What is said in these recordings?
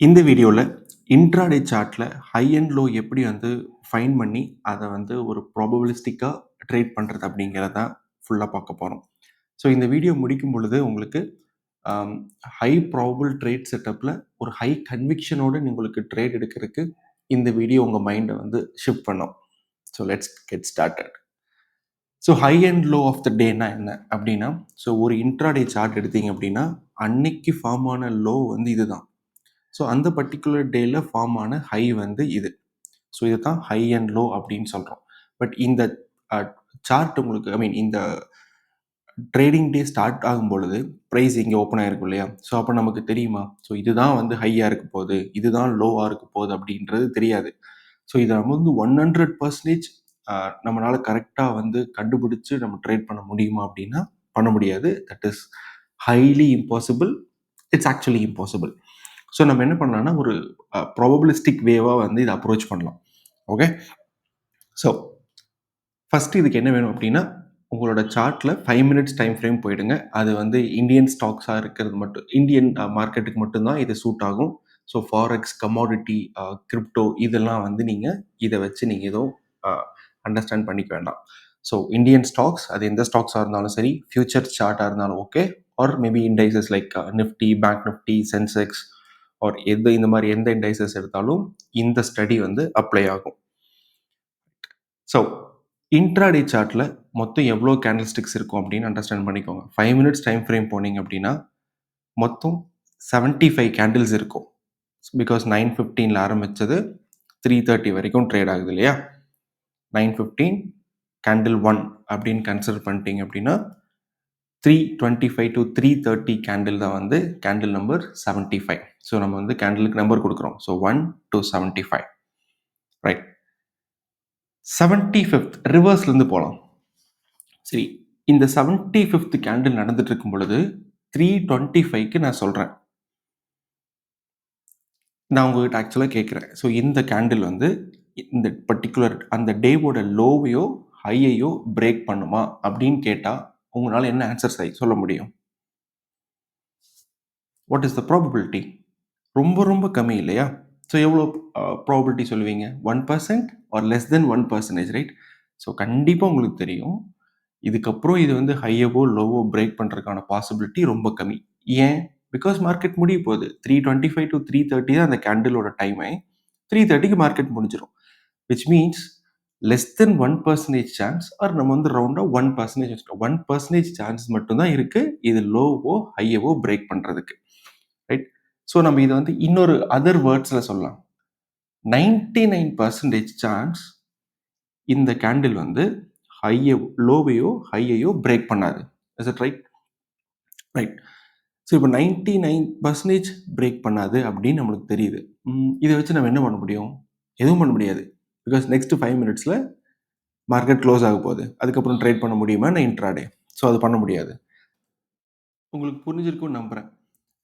இந்த வீடியோல intraday சார்ட்ல high and low எப்படி வந்து ஃபைண்ட் பண்ணி அத வந்து ஒரு ப்ராபபிலிஸ்டிக்கா ட்ரேட் பண்றது அப்படிங்கிறத தான் ஃபுல்லா பார்க்க போறோம். ஸோ இந்த வீடியோ முடிக்கும் பொழுது உங்களுக்கு அம் ஹை ப்ராபபிள் ட்ரேட் செட்டப்ல ஒரு ஹை கன்விக்ஷனோட உங்களுக்கு ட்ரேட் எடுக்கிறதுக்கு இந்த வீடியோ உங்க மைண்ட வந்து ஷிஃப்ட் பண்ணும். So let's get started. So high and low of the டேனா என்ன அப்படின்னா, ஸோ ஒரு இன்ட்ராடே சார்ட் எடுத்தீங்க அப்படின்னா, அன்னைக்கு ஃபார்ம் ஆன லோ வந்து இதுதான். ஸோ அந்த பர்ட்டிகுலர் டேல ஃபார்ம் ஆன ஹை வந்து இது. ஸோ இதை தான் ஹை அண்ட் லோ அப்படின்னு சொல்கிறோம். பட் இந்த சார்ட் உங்களுக்கு இந்த ட்ரேடிங் டே ஸ்டார்ட் ஆகும் பொழுது ப்ரைஸ் இங்கே ஓப்பன் ஆகிருக்கும் இல்லையா? ஸோ அப்போ நமக்கு தெரியுமா? ஸோ இதுதான் வந்து ஹையாக இருக்க போகுது, இதுதான் லோவாக இருக்க போகுது அப்படின்றது தெரியாது. ஸோ இதை நம்ம வந்து 100% நம்மளால் கரெக்டாக வந்து கண்டுபிடிச்சு நம்ம ட்ரேட் பண்ண முடியுமா அப்படின்னா பண்ண முடியாது. That is highly impossible. It's actually impossible. So நம்ம என்ன பண்ணலாம்னா ஒரு ப்ராபபிலிஸ்டிக் வேவாக வந்து இதை அப்ரோச் பண்ணலாம். ஓகே. ஸோ ஃபஸ்ட்டு இதுக்கு என்ன வேணும் அப்படின்னா, உங்களோட சார்ட்டில் 5 மினிட்ஸ் டைம் ஃப்ரேம் போயிடுங்க. அது வந்து இந்தியன் ஸ்டாக்ஸாக இருக்கிறது மட்டும் இந்தியன் மார்க்கெட்டுக்கு மட்டும்தான் இது சூட் ஆகும். ஸோ ஃபாரெக்ஸ், கமாடிட்டி, கிரிப்டோ இதெல்லாம் வந்து நீங்கள் இதை வச்சு நீங்கள் எதுவும் அண்டர்ஸ்டாண்ட் பண்ணிக்க வேண்டாம். ஸோ இந்தியன் ஸ்டாக்ஸ் அது எந்த ஸ்டாக்ஸாக இருந்தாலும் சரி, ஃபியூச்சர் சார்ட்டாக இருந்தாலும் okay, or maybe indices like Nifty, bank Nifty, Sensex or இந்த மாதிரி எந்த இண்டைசஸ் எடுத்தாலும் இந்த ஸ்டடி வந்து அப்ளை ஆகும். ஸோ இன்ட்ராடே சார்ட்டில் மொத்தம் எவ்வளோ கேண்டில் ஸ்டிக்ஸ் இருக்கும் அப்படின்னு அண்டர்ஸ்டாண்ட் பண்ணிக்கோங்க. 5 மினிட்ஸ் டைம் ஃப்ரேம் போனீங்க அப்படின்னா மொத்தம் 75 கேண்டில்ஸ் இருக்கும். பிகாஸ் 9:15 ஆரம்பிச்சது 3:30 வரைக்கும் ட்ரேட் ஆகுது இல்லையா? 9:15 கேண்டில் 1 அப்படின்னு கன்சிடர் பண்ணிட்டீங்க அப்படின்னா 3:25 to 3:30 கேண்டில் தான் வந்து கேண்டில் நம்பர் 75. ஸோ நம்ம வந்து கேண்டிலுக்கு நம்பர் கொடுக்குறோம். So 1 to 75 right. 75th ரிவர்ஸ்லேருந்து போகலாம். சரி, இந்த 75th கேண்டில் நடந்துட்டு இருக்கும் பொழுது 3:25க்கு நான் சொல்கிறேன். நான் உங்ககிட்ட ஆக்சுவலாக கேட்குறேன். ஸோ இந்த கேண்டில் வந்து இந்த பர்ட்டிகுலர் அந்த டேவோட லோவையோ ஹையையோ பிரேக் பண்ணுமா அப்படின்னு கேட்டால் உங்களால் என்ன ஆன்சர் சொல்ல முடியும்? What is the probability? ரொம்ப ரொம்ப கம்மி இல்லையா? ஸோ எவ்வளோ ப்ராபபிலிட்டி சொல்லுவீங்க? 1% or less than 1%, right? So கண்டிப்பாக உங்களுக்கு தெரியும், இதுக்கப்புறம் இது வந்து ஹையவோ லோவோ பிரேக் பண்ணுறதுக்கான பாசிபிலிட்டி ரொம்ப கம்மி. ஏன்? பிகாஸ் மார்க்கெட் முடிய போகுது. 3:25 to 3:30 தான் அந்த கேண்டிலோட டைமை. 3:30க்கு மார்க்கெட் முடிஞ்சிடும். Which means less than 1% chance, or நம்ம வந்து ரவுண்டாக 1% வச்சுக்கோம். 1% சான்ஸ் மட்டும்தான் இருக்குது இது லோவோ ஹையவோ பிரேக் பண்ணுறதுக்கு, ரைட்? ஸோ நம்ம இதை வந்து இன்னொரு அதர் வேர்ட்ஸில் சொல்லலாம். 99% சான்ஸ் இந்த கேண்டில் வந்து லோவையோ ஹையையோ பிரேக் பண்ணாது. Is it right? Right. So இப்போ 99% பிரேக் பண்ணாது அப்படின்னு நம்மளுக்கு தெரியுது. இதை வச்சு நம்ம என்ன பண்ண முடியும்? எதுவும் பண்ண முடியாது. பிகாஸ் நெக்ஸ்ட் 5 மினிட்ஸில் மார்க்கெட் க்ளோஸ் ஆக போகுது. அதுக்கப்புறம் ட்ரேட் பண்ண முடியுமா நான் இன்ட்ராடே? ஸோ அது பண்ண முடியாது. உங்களுக்கு புரிஞ்சிருக்கும்னு நம்புகிறேன்.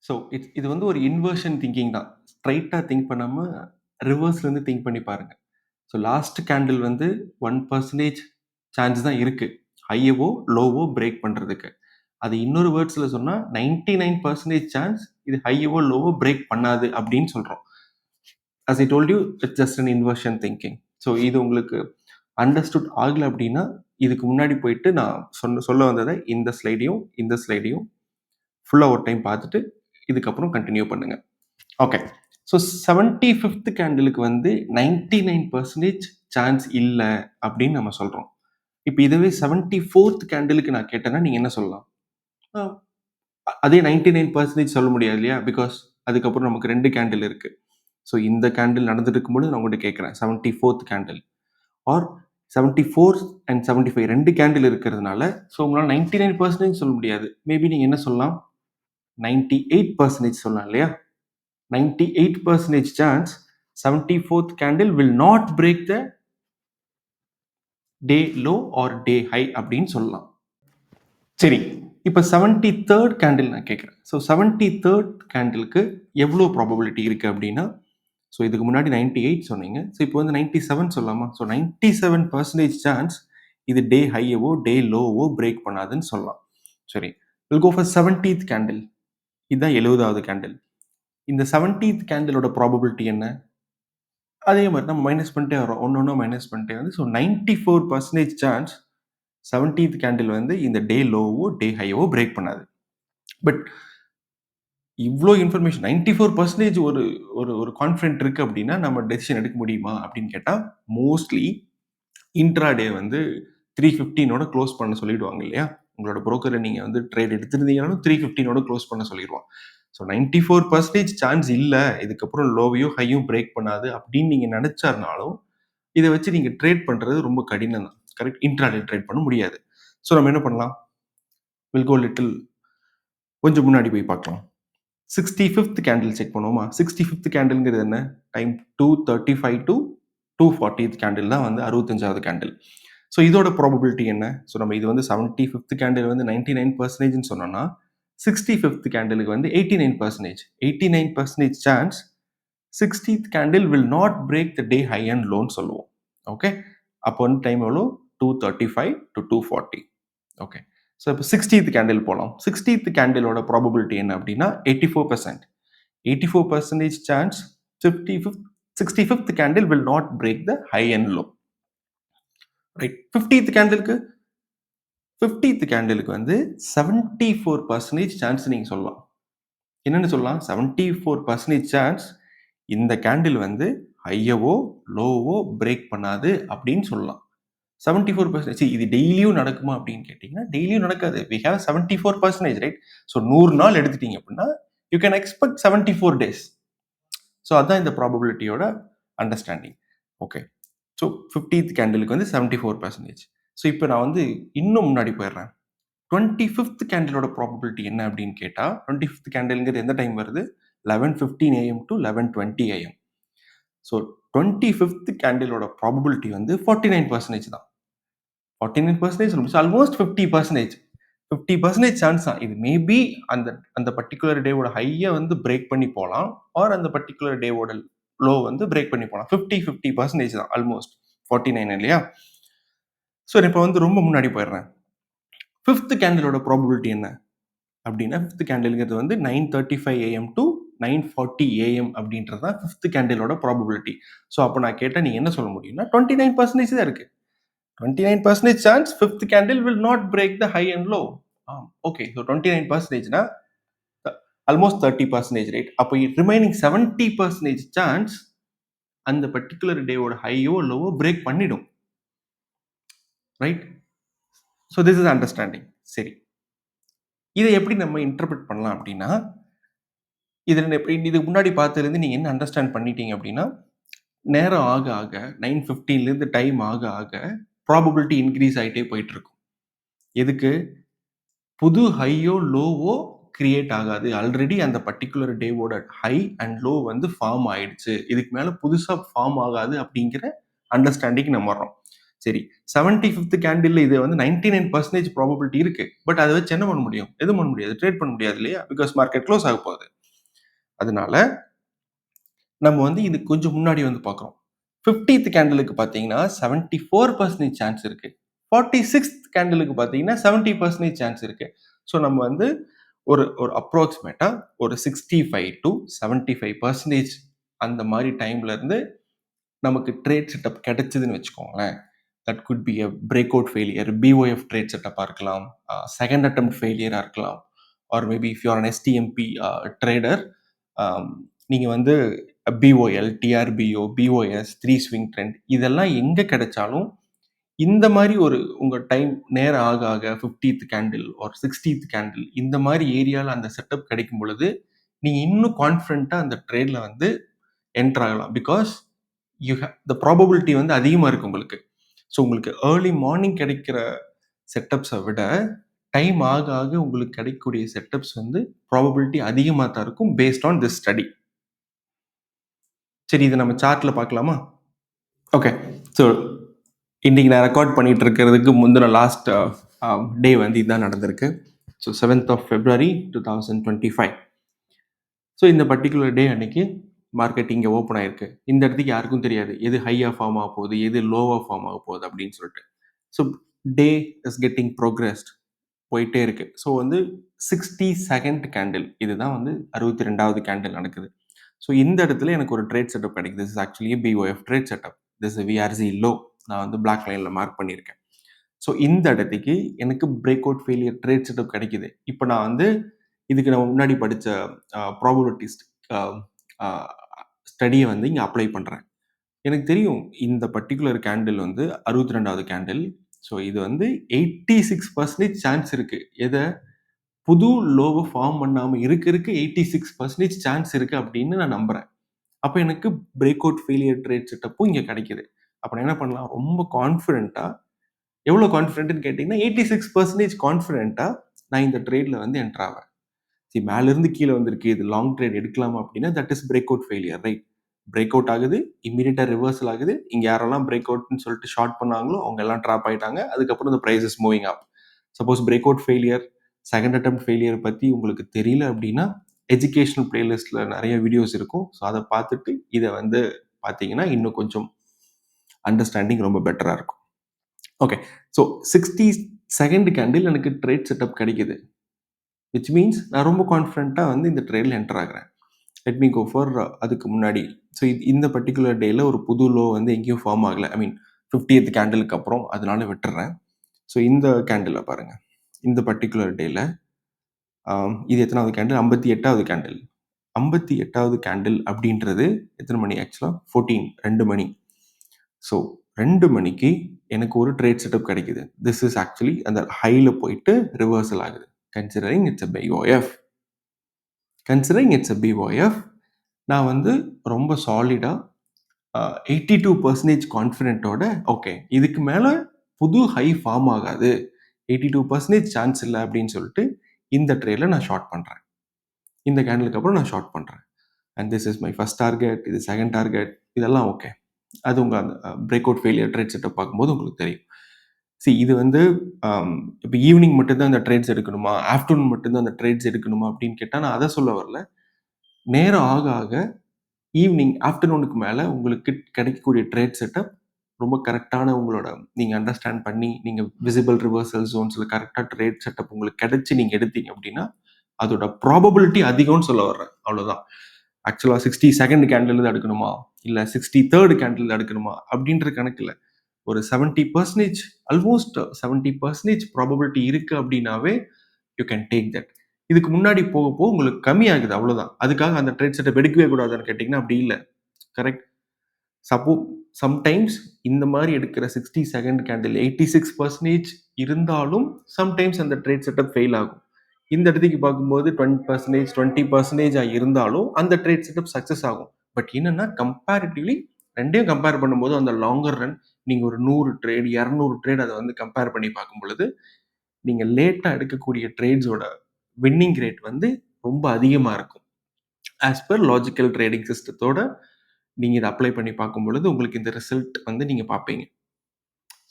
ஸோ இது வந்து ஒரு இன்வர்ஷன் திங்கிங் தான். ஸ்ட்ரைட்டாக திங்க் பண்ணாமல் ரிவர்ஸ்லேருந்து திங்க் பண்ணி பாருங்கள். ஸோ லாஸ்ட் கேண்டில் வந்து 1% சான்ஸ் தான் இருக்குது ஹையவோ லோவோ பிரேக் பண்ணுறதுக்கு. அது இன்னொரு வேர்ட்ஸில் சொன்னால் 99% சான்ஸ் இது ஹையவோ லோவோ பிரேக் பண்ணாது அப்படின்னு சொல்கிறோம். as I told you, it's just an inversion thinking. So இது உங்களுக்கு அண்டர்ஸ்டுட் ஆகலை அப்படின்னா இதுக்கு முன்னாடி போயிட்டு நான் சொல்ல வந்ததை இந்த ஸ்லைடையும் ஃபுல்லாக ஒரு டைம் பார்த்துட்டு இதுக்கப்புறம் கண்டினியூ பண்ணுங்க. ஓகே. ஸோ 75th கேண்டிலுக்கு வந்து 99% சான்ஸ் இல்லை அப்படின்னு நம்ம சொல்கிறோம். இப்போ இதுவே 74th கேண்டிலுக்கு நான் கேட்டேன்னா நீங்கள் என்ன சொல்லலாம்? அதே 99% சொல்ல முடியாது இல்லையா? பிகாஸ் அதுக்கப்புறம் நமக்கு 2 கேண்டில் இருக்குது. ஸோ இந்த கேண்டில் நடந்துட்டு இருக்கும்போது நான் உங்கள்கிட்ட கேட்குறேன் 74th candle or 74 and 75 2 candle இருக்கிறதுனால ஸோ உங்களால் 99% சொல்ல முடியாது. மேபி நீங்கள் என்ன சொல்லலாம்? 98% சொல்லலாம் இல்லையா? 98% chance 74th candle will not break the day low or day high அப்படின்னு சொல்லலாம். சரி, இப்போ 73rd கேண்டில் நான் கேட்குறேன். ஸோ 73rd கேண்டிலுக்கு எவ்வளோ ப்ராபபிலிட்டி இருக்குது அப்படின்னா, ஸோ இதுக்கு முன்னாடி 98 சொன்னீங்க. ஸோ இப்போ வந்து 97 சொல்லலாமா? ஸோ 97% சான்ஸ் இது டே ஹையவோ டே லோவோ பிரேக் பண்ணாதுன்னு சொல்லலாம். சரி, will go for 70th candle. இதுதான் 70வது கேண்டில். இந்த 17th கேண்டிலோட ப்ராபபிலிட்டி என்ன? அதே மாரி நம்ம மைனஸ் பண்ணிட்டே வரோம். ஒண்ணு மைனஸ் பண்ணிட்டே வந்து ஸோ 94% சான்ஸ் 17th கேண்டில் வந்து இந்த டே லோவோ, டே ஹையவோ பிரேக் பண்ணாது. பட் இவ்ளோ இன்ஃபர்மேஷன் 94% ஒரு ஒரு ஒரு கான்ஃபிடென்ட் இருக்கு அப்டின்னா, நம்ம டெசிஷன் எடுக்க முடியுமா? அப்டின்னு கேட்டா, மோஸ்ட்லி இன்ட்ராடே வந்து 3:15 க்ளோஸ் பண்ண சொல்லிடுவாங்க இல்லையா? உங்களோட புரோக்கர்ல நீங்க வந்து ட்ரேட் எடுத்திருந்தீங்கனாலும் 3:15 க்ளோஸ் பண்ண சொல்லிருவான். ஸோ 94% சான்ஸ் இல்ல. இதுக்கப்புறம் லோவையும், ஹையும் பிரேக் பண்ணாது அப்படின்னு நீங்க நெனச்சாருனாலும், இத வச்சு நீங்க ட்ரேட் பண்றது ரொம்ப கடினம் தான். கரெக்ட்? இன்ட்ராடே ட்ரேட் பண்ண முடியாது. ஸோ நம்ம என்ன பண்ணலாம்? வில் கோ லிட்டில் கொஞ்சம் முன்னாடி போய் பார்க்கலாம். 65th கேண்டில் செக் பண்ணுவோமா? 65th கேண்டில்ங்கிறது என்ன? டைம் 2:35 டூ 2:40th கேண்டில் தான் வந்து 65வது கேண்டில். ஸோ இதோட ப்ராபபிலிட்டி என்ன? ஸோ நம்ம இது வந்து 75th கேண்டில் வந்து 99% சொன்னோம்னா, 65th கேண்டிலுக்கு வந்து 89%. 89% chance 60th candle will not break the day high and லோன்னு சொல்லுவோம். ஓகே. அப்போ வந்து டைம் எவ்வளோ? 2:35 to 2:40. ஓகே. ஸோ இப்போ 60th கேண்டில் போலாம். 60th கேண்டிலோட ப்ராபபிலிட்டி என்ன அப்படின்னா 84%. 84% chance 65th candle will not break the high and low. Right. 50th கேண்டிலுக்கு வந்து 74% சான்ஸ் நீங்க சொல்லலாம். என்னன்னு சொல்லலாம்? 74% சான்ஸ் இந்த கேண்டில் வந்து ஹையவோ, லோவோ பிரேக் பண்ணாது அப்படின்னு சொல்லலாம். 74% இது டெய்லியும் நடக்குமா அப்படின்னு கேட்டீங்கன்னா, டெய்லியும் நடக்காது. We have 74% right? ஸோ 100 நாள் எடுத்துட்டீங்க அப்படின்னா, you can expect 74 days. So அதான் இந்த ப்ராபபிலிட்டியோட அண்டர்ஸ்டாண்டிங். ஓகே. ஸோ 50th கேண்டிலுக்கு வந்து 74%. ஸோ இப்போ நான் வந்து இன்னும் முன்னாடி போயிடுறேன். 25th கேண்டிலோட ப்ராபபிலிட்டி என்ன அப்படின்னு கேட்டா, 25th கேண்டில்ங்கிறது எந்த டைம் வருது? 11:15 AM to 11:20 AM. So 25th கேண்டிலோட ப்ராபபிலிட்டி வந்து 49% தான். 49% ஆல்மோஸ்ட் 50%. 50% சான்ஸ் தான். இது மேபி அந்த அந்த பர்ட்டிகுலர் டேவோட ஹைய வந்து பிரேக் பண்ணி போலாம். ஆர் அந்த பர்ட்டிகுலர் டேவோட லோ வந்து பிரேக் பண்ணி போலாம். 50% தான் ஆல்மோஸ்ட். 49 இல்லையா? ஸோ இப்போ வந்து ரொம்ப முன்னாடி போயிடுறேன். 5th கேண்டிலோட ப்ராபபிலிட்டி என்ன? அப்படின்னா 5th கேண்டில்ங்கிறது வந்து 9:35 AM to 9:40 AM அப்படின்றது தான் 5th கேண்டிலோட ப்ராபபிலிட்டி. ஸோ அப்போ நான் கேட்டா நீங்க என்ன சொல்ல முடியும்னா 29% தான் இருக்கு. 29% chance 5th candle will not break the high and low. Okay. So 29%னா ஆல்மோஸ்ட் 30% ரைட்? அப்போ ரிமைனிங் 70% சான்ஸ் அந்த பர்டிகுலர் டேவோட ஹையோ லோவோ பிரேக் பண்ணிடும். Right? So this is understanding. சரி. இதை எப்படி நம்ம இன்டர்பிரட் பண்ணலாம் அப்படின்னா, இதுக்கு முன்னாடி பார்த்ததுலேருந்து நீங்க என்ன அண்டர்ஸ்டாண்ட் பண்ணிட்டீங்க அப்படின்னா, நேரம் ஆக ஆக 9:15லேருந்து டைம் ஆக ஆக ப்ராபபிலிட்டி இன்க்ரீஸ் ஆயிட்டே போயிட்டு இருக்கும். எதுக்கு? புது ஹையோ, லோவோ கிரியேட் ஆகாது. ஆல்ரெடி அந்த பர்ட்டிகுலர் டேவோட ஹை அண்ட் லோ வந்து ஃபார்ம் ஆயிடுச்சு. இதுக்கு மேல புதுசா ஃபார்ம் ஆகாது அப்படிங்கிற அண்டர்ஸ்டாண்டிங் நம்ம வர்றோம். சரி. 75th கேண்டில்ல இது வந்து 99% ப்ராபபிலிட்டி இருக்கு. பட் அத வச்சு என்ன பண்ண முடியும்? எதுவும் பண்ண முடியாது. ட்ரேட் பண்ண முடியாது இல்லையா? பிகாஸ் மார்க்கெட் க்ளோஸ் ஆக போகுது. அதனால நம்ம வந்து இது கொஞ்சம் முன்னாடி வந்து பார்க்குறோம். 50th கேண்டிலுக்கு பார்த்தீங்கன்னா 74% சான்ஸ் இருக்கு. 46th கேண்டிலுக்கு பார்த்தீங்கன்னா 70% சான்ஸ் இருக்கு. ஸோ நம்ம வந்து ஒரு ஒரு அப்ராக்ஸிமேட்டா ஒரு 65 to 75% அந்த மாரி டைம்ல இருந்து நமக்கு ட்ரேட் செட்டப் கிடைச்சதுன்னு வச்சுக்கோங்களேன். That could be a break out failure, POF trade செட்டப்பா இருக்கலாம், செகண்ட் அட்டெம்ப்ட் ஃபெயிலியரா இருக்கலாம். Or maybe if you are an STMP trader, நீங்க வந்து POL, DRBO, POS, 3 swing trend இதெல்லாம் எங்க கிடைச்சாலும் இந்த மாதிரி ஒரு உங்க டைம் நேரம் ஆக ஆக 50th candle R 60th candle இந்த மாதிரி ஏரியால அந்த செட்டப் கிடைக்கும் பொழுது நீங்க இன்னும் கான்ஃபிடென்ட்டா அந்த ட்ரேட்ல வந்து என்டர் ஆகலாம். பிகாஸ் த ப்ராபபிலிட்டி வந்து அதிகமா இருக்கு உங்களுக்கு. ஸோ உங்களுக்கு ஏர்லி மார்னிங் கிடைக்கிற செட்டப்ஸை விட டைம் ஆக ஆக உங்களுக்கு கிடைக்கக்கூடிய செட்டப்ஸ் வந்து ப்ராபபிலிட்டி அதிகமாக தான் இருக்கும் பேஸ்ட் ஆன் திஸ் ஸ்டடி. சரி, இதை நம்ம சார்ட்ல பார்க்கலாமா? ஓகே. ஸோ இன்னைக்கு நான் ரெக்கார்ட் பண்ணிட்டு இருக்கிறதுக்கு முந்தின லாஸ்ட் டே வந்து இதுதான் நடந்திருக்கு. So 7th of February 2025. So இந்த பர்டிகுலர் டே அன்னைக்கு மார்க்கெட் இங்கே ஓப்பன் ஆயிருக்கு. இந்த இடத்துக்கு யாருக்கும் தெரியாது எது ஹையாக ஃபார்ம் ஆக போகுது, எது லோவாக ஃபார்ம் ஆக போகுது அப்படின்னு சொல்லிட்டு. So day is getting progressed. போயிட்டே இருக்கு. ஸோ வந்து 62nd கேண்டில் இதுதான் வந்து 62வது கேண்டில் நடக்குது. ஸோ இந்த இடத்துல எனக்கு ஒரு ட்ரேட் செட்டப் கிடைக்குது. This is actually POF trade setup. This VRC low. நான் வந்து பிளாக் லைன்ல மார்க் பண்ணியிருக்கேன். ஸோ இந்த இடத்துக்கு எனக்கு break out failure trade setup கிடைக்குது. இப்போ நான் வந்து இதுக்கு நம்ம முன்னாடி படிச்ச ப்ராபபிலிட்டிஸ்ட் ஸ்டடியை வந்து இங்கே அப்ளை பண்ணுறேன். எனக்கு தெரியும் இந்த பர்ட்டிகுலர் கேண்டில் வந்து 62வது கேண்டில். ஸோ இது வந்து 86% சான்ஸ் இருக்கு. எதை புது லோவை ஃபார்ம் பண்ணாம இருக்க 86% சான்ஸ் இருக்கு அப்படின்னு நான் நம்புறேன். அப்ப எனக்கு பிரேக் அவுட் ஃபெயிலியர் ட்ரேட் செட்டப்பும் இங்க கிடைக்குது. அப்ப நான் என்ன பண்ணலாம்? ரொம்ப கான்ஃபிடென்ட்டா எவ்வளோ கான்ஃபிடென்ட்னு கேட்டீங்கன்னா, 86% கான்ஃபிடென்ட்டா நான் இந்த ட்ரேட்ல வந்து என்டர் ஆவேன். மேலிருந்து கீழ வந்திருக்கு. இது லாங் ட்ரேட் எடுக்கலாமா அப்படின்னா, that is break out failure right. Break out ஆகுது. இம்மீடியட்டா ரிவர்சல் ஆகுது. இங்க யாரெல்லாம் பிரேக் அவுட்ன்னு சொல்லிட்டு ஷார்ட் பண்ணாங்களோ, அவங்க எல்லாம் ட்ராப் ஆயிட்டாங்க. அதுக்கப்புறம் இந்த price is moving up. Suppose break out failure, second attempt failure பத்தி உங்களுக்கு தெரியல அப்படின்னா, எஜுகேஷனல் பிளேலிஸ்ட்ல நிறைய வீடியோஸ் இருக்கும். ஸோ அதை பார்த்துட்டு இதை வந்து பார்த்தீங்கன்னா, இன்னும் கொஞ்சம் அண்டர்ஸ்டாண்டிங் ரொம்ப பெட்டரா இருக்கும். ஓகே. ஸோ 62nd கேண்டில் எனக்கு ட்ரேட் செட்டப் கிடைக்குது. விச் மீன்ஸ் நான் ரொம்ப கான்ஃபிடென்ட்டா வந்து இந்த ட்ரேடில் என்டர் ஆகுறேன். லெட் மீ கோ ஃபார் அதுக்கு முன்னாடி. ஸோ இந்த பர்டிகுலர் டேல ஒரு புது லோ வந்து எங்கேயும் ஃபார்ம் ஆகல. ஐ மீன் 50th கேண்டிலுக்கு அப்புறம் அதனால விட்டுறேன். ஸோ இந்த கேண்டில் பாருங்க. இந்த பர்டிகுலர் டேல இது எத்தனாவது கேண்டில்? 58வது கேண்டில். 58வது கேண்டில் அப்படின்றது எத்தனை மணி ஆக்சுவலா? 14 2 மணி. ஸோ 2 மணிக்கு எனக்கு ஒரு ட்ரேட் செட்டப் கிடைக்குது. திஸ் இஸ் ஆக்சுவலி அந்த ஹைல போயிட்டு ரிவர்சல் ஆகுது. Considering it's a POF. Considering it's a POF நான் வந்து ரொம்ப சாலிடா 82% கான்ஃபிடென்ட்டோட ஓகே இதுக்கு மேல புது ஹை ஃபார்ம் ஆகாது. 82% சான்ஸ் இல்லை அப்படின்னு சொல்லிட்டு இந்த ட்ரேட்ல நான் ஷார்ட் பண்றேன். இந்த கேண்டிலுக்கு அப்புறம் நான் ஷார்ட் பண்றேன். And this is my first target, இது செகண்ட் டார்கெட், இதெல்லாம் ஓகே. அது உங்க அந்த break out failure trade setup பார்க்கும்போது உங்களுக்கு தெரியும். இது வந்து இப்போ ஈவினிங் மட்டும்தான் அந்த ட்ரேட்ஸ் எடுக்கணுமா, ஆஃப்டர்நூன் மட்டும்தான் அந்த ட்ரேட்ஸ் எடுக்கணுமா அப்படின்னு கேட்டால் நான் அதை சொல்ல வரல. நேரம் ஆக ஆக ஈவினிங் ஆஃப்டர்நூனுக்கு மேலே உங்களுக்கு கிடைக்கக்கூடிய ட்ரேட் செட்டப் ரொம்ப கரெக்டான உங்களோட நீங்கள் அண்டர்ஸ்டாண்ட் பண்ணி நீங்கள் விசிபிள் ரிவர்சல் ஜோன்ஸில் கரெக்டாக ட்ரேட் செட்டப் உங்களுக்கு கிடைச்சி நீங்கள் எடுத்தீங்க அப்படின்னா அதோட ப்ராபபிலிட்டி அதிகம்னு சொல்ல வர்றேன். அவ்வளோதான். ஆக்சுவலாக 62nd கேண்டில் தான் எடுக்கணுமா இல்லை 63rd கேண்டில் தான் எடுக்கணுமா அப்படின்ற கணக்கில் ஒரு 70% ஆல்மோஸ்ட் 70% ப்ராபபிலிட்டி இருக்கு அப்படின்னாவே யூ கேன் டேக் தட். இதுக்கு முன்னாடி போக போக உங்களுக்கு கம்மியாகுது அவ்வளோதான். அதுக்காக அந்த ட்ரேட் செட்டப் எடுக்கவே கூடாதுன்னு கேட்டிங்கன்னா அப்படி இல்லை. கரெக்ட். சம்டைம்ஸ் இந்த மாதிரி எடுக்கிற 62nd கேண்டில் 86% இருந்தாலும் சம்டைம்ஸ் அந்த ட்ரேட் செட்டப் ஃபெயில் ஆகும். இந்த இடத்துக்கு பார்க்கும்போது 20% இருந்தாலும் அந்த ட்ரேட் செட்டப் சக்ஸஸ் ஆகும். பட் என்னன்னா கம்பேரிட்டிவ்லி ரெண்டையும் கம்பேர் பண்ணும்போது அந்த லாங்கர் ரன் நீங்க ஒரு 100 ட்ரேட் 200 ட்ரேட் அதை வந்து கம்பேர் பண்ணி பார்க்கும் பொழுது நீங்க லேட்டா எடுக்கக்கூடிய ட்ரேட்ஸோட வின்னிங் ரேட் வந்து ரொம்ப அதிகமா இருக்கும். ஆஸ் பர் லாஜிக்கல் ட்ரேடிங் சிஸ்டத்தோட நீங்க இதை அப்ளை பண்ணி பார்க்கும் பொழுது உங்களுக்கு இந்த ரிசல்ட் வந்து நீங்க பார்ப்பீங்க.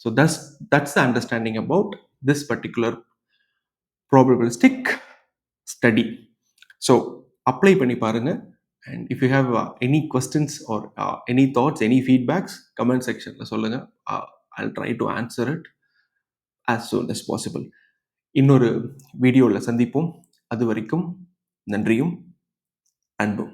So that's the understanding about this particular probabilistic study. So apply பண்ணி பாருங்க. And if you have any questions or any thoughts, any feedbacks comment செக்ஷனில் சொல்லுங்க. I'll try to answer it as soon as possible. இன்னொரு வீடியோவில் சந்திப்போம். அது வரைக்கும் நன்றியும் அன்பும்.